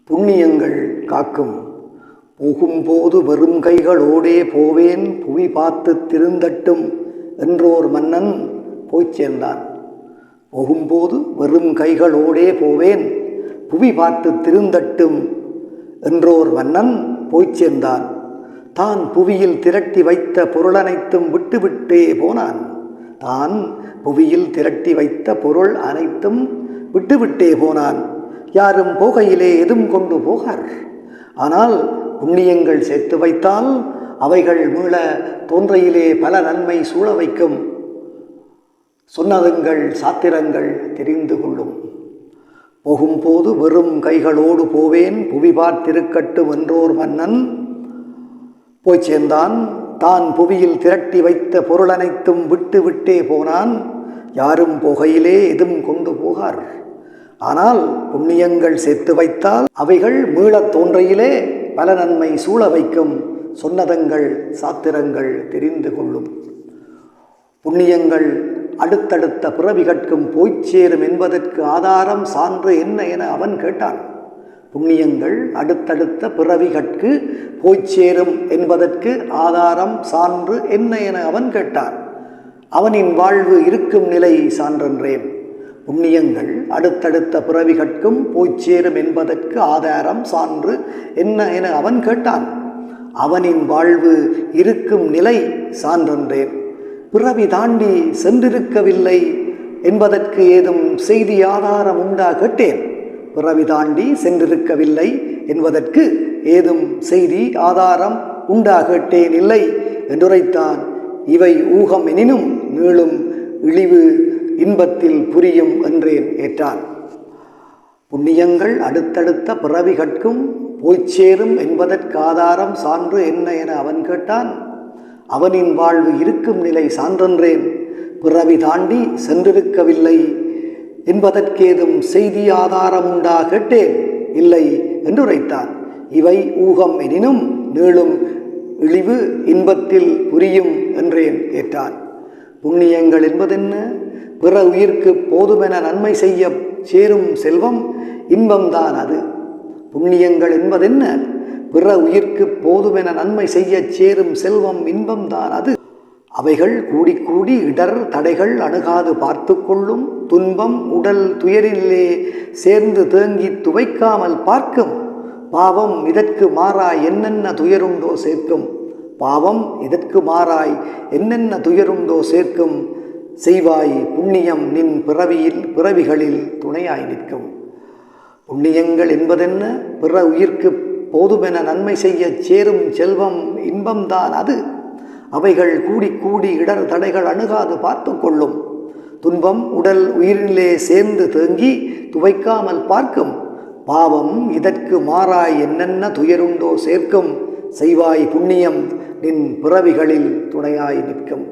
புண்ணியங்கள் காக்கும். போகும்போது வெறும் கைகளோடே போவேன், புவி பார்த்து திருந்தட்டும் என்றோர் மன்னன் போய்ச் சேர்ந்தான். போகும்போது வெறும் கைகளோடே போவேன், புவி பார்த்து திருந்தட்டும் என்றோர் மன்னன் போய்ச் சேர்ந்தான். தான் புவியில் திரட்டி வைத்த பொருளனைத்தும் விட்டுவிட்டே போனான். தான் புவியில் திரட்டி வைத்த பொருள் அனைத்தும் விட்டுவிட்டே போனான். யாரும் போகையிலே எதுவும் கொண்டு போகார். ஆனால் புண்ணியங்கள் சேர்த்து வைத்தால் அவைகள் மீள தோன்றையிலே பல நன்மை சூழ வைக்கும். சொன்னதுங்கள் சாத்திரங்கள் தெரிந்து கொள்ளும். போகும்போது வெறும் கைகளோடு போவேன், புவி பார்த்திருக்கட்டும் என்றோர் மன்னன் போய் சேர்ந்தான். தான் புவியில் திரட்டி வைத்த பொருள் அனைத்தும் விட்டு விட்டே போனான். யாரும் போகையிலே எதுவும் கொண்டு போகார். ஆனால் புண்ணியங்கள் சேர்த்து வைத்தால் அவைகள் மீளத் தோன்றையிலே பல நன்மை சூழ வைக்கும். சொன்னதங்கள் சாத்திரங்கள் தெரிந்து கொள்ளும். புண்ணியங்கள் அடுத்தடுத்த பிறவிகட்கும் போய்ச் சேரும் என்பதற்கு ஆதாரம் சான்று என்ன என அவன் கேட்டான். புண்ணியங்கள் அடுத்தடுத்த பிறவிகட்கு போய்ச் சேரும் என்பதற்கு ஆதாரம் சான்று என்ன என அவன் கேட்டான். அவனின் வாழ்வு இருக்கும் நிலை சான்றென்றேன். புண்ணியங்கள் அடுத்தடுத்த பிறவிகட்கும் போய்ச் சேரும் என்பதற்கு ஆதாரம் சான்று என்ன என அவன் கேட்டான். அவனின் வாழ்வு இருக்கும் நிலை சான்றென்றேன். பிறவி தாண்டி சென்றிருக்கவில்லை என்பதற்கு ஏதும் செய்தி ஆதாரம் உண்டா கேட்டேன். பிறவி தாண்டி சென்றிருக்கவில்லை என்பதற்கு ஏதும் செய்தி ஆதாரம் உண்டா கேட்டேன். இல்லை என்றுரைத்தான். இவை ஊகம் எனினும் நீளும் இழிவு இன்பத்தில் புரியும் என்றேன் ஏற்றான். புண்ணியங்கள் அடுத்தடுத்த பிறவிகட்கும் போய்ச் சேரும் என்பதற்கு ஆதாரம் சான்று என்ன என அவன் கேட்டான். அவனின் வாழ்வு இருக்கும் நிலை சான்றென்றேன். பிறவி தாண்டி சென்றிருக்கவில்லை என்பதற்கேதும் செய்தி ஆதாரம் உண்டா கேட்டேன். இல்லை என்றுரைத்தான். இவை ஊகம் எனினும் நீளும் இழிவு இன்பத்தில் புரியும் என்றேன் ஏற்றான். புண்ணியங்கள் என்பதென்ன? பிற உயிர்க்கு போதுமென நன்மை செய்ய சேரும் செல்வம் இன்பம்தான் அது. புண்ணியங்கள் என்பதென்ன? பிற உயிர்க்கு போதுமென நன்மை செய்ய சேரும் செல்வம் இன்பம்தான் அது. அவைகள் கூடி கூடி இடர் தடைகள் அணுகாது பார்த்து கொள்ளும். துன்பம் உடல் துயரிலே சேர்ந்து தேங்கி துவைக்காமல் பார்க்கும். பாவம் இதற்கு மாறாய் என்னென்ன துயருண்டோ சேர்க்கும். பாவம் இதற்கு மாறாய் என்னென்ன துயருண்டோ சேர்க்கும். செய்வாய் புண்ணியம் நின் பிறவிகளில் துணையாய் நிற்கும். புண்ணியங்கள் என்பதென்ன? பிற உயிர்க்கு போதுமென நன்மை செய்ய சேரும் செல்வம் இன்பம்தான் அது. அவைகள் கூடி கூடி இடர் தடைகள் அணுகாது பார்த்து கொள்ளும். துன்பம் உடல் உயிரிலே சேர்ந்து தேங்கி துவைக்காமல் பார்க்கும். பாவம் இதற்கு மாறாய் என்னென்ன துயருண்டோ சேர்க்கும். செய்வாய் புண்ணியம் நின் பிறவிகளில் துணையாய் நிற்கும்.